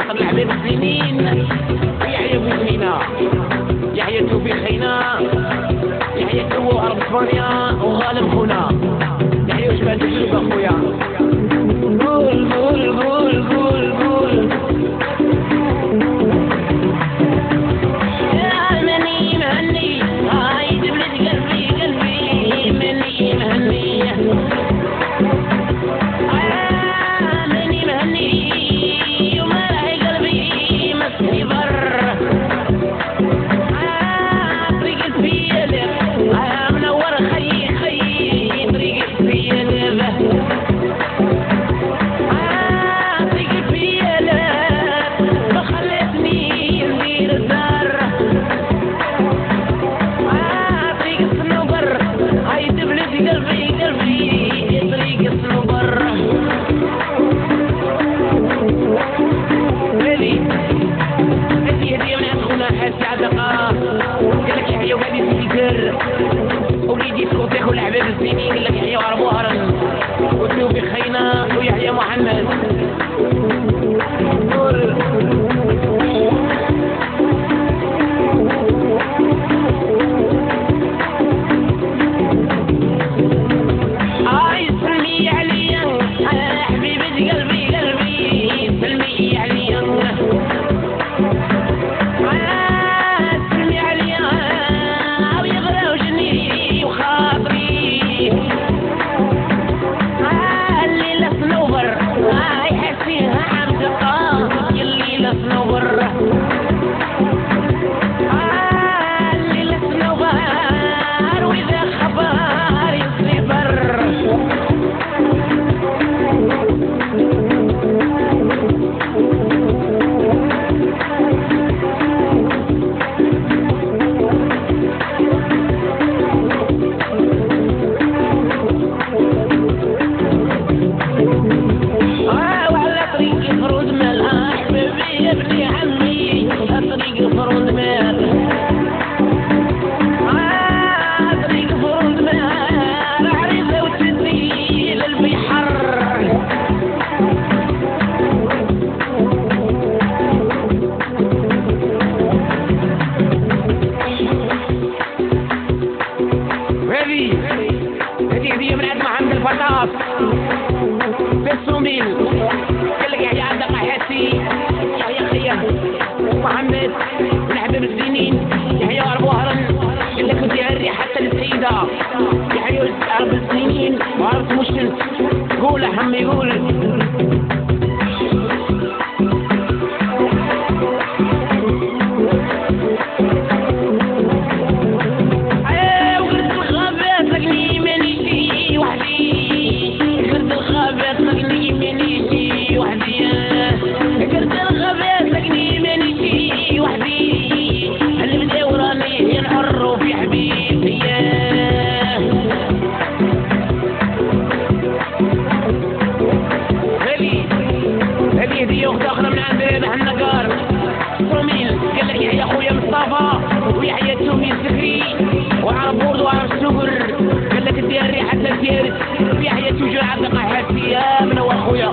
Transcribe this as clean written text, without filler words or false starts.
خاطر الحباب السنين ويحيى بوزمينة يحيى توفيق خينا يحيى تو عرب اسبانيا وغالب خونا يحيى وش بعد تجربة اخويا قول قول قول قول قول يا مني مهني هاي دبلت قلبي قلبي مني مهني مني مهني وما راعي قلبي مسني بر طريق الفيل منور خي خي طريق الفيل طريق الفيل ما خلتني ندير الدار طريق الصنوبر هاي دبلت قلبي قلبي طريق الصنوبر هذه هدية من عند خونا حاسي عدقة قالك يحيى وقاعد يسكر وليدي سكوتيك والأحباب الزينين قالك يحيى وعرب وهرن وتوفيق خينا ويحيى محمد سلمي عليا حبيبة قلبي قلبي سلمي عليا سلمي عليا ويغلى وجني وخاطري الليلة صنوبر يحسيها عم دقة الليلة صنوبر الليلة صنوبر وإذا خبر يصيبر وعلى طريق الفرود مال حبيبي يا ابن عمي طريق الفرود مال طريق الفرود مال عريضة وتدي للبحر هذه هدية من عند محمد الفطاس بالسوميل قال لك يحيى عندك حياتي يحيى خيام محمد من حباب السنين يحيى عرب وهرن قال لك ودي عري حتى للسيدة يحيى عرب السنين وعرب مشكل قول يا حمي قول هدية أخت أخرى من عند رياض النقار صوميل قال لك يحيى أخويا مصطفى ويحيى تومي السكري وعرب بورد وعرب السكر قال لك الدياري حتى الدياري ويحيى توجور عبد القحاسي يا منور أخويا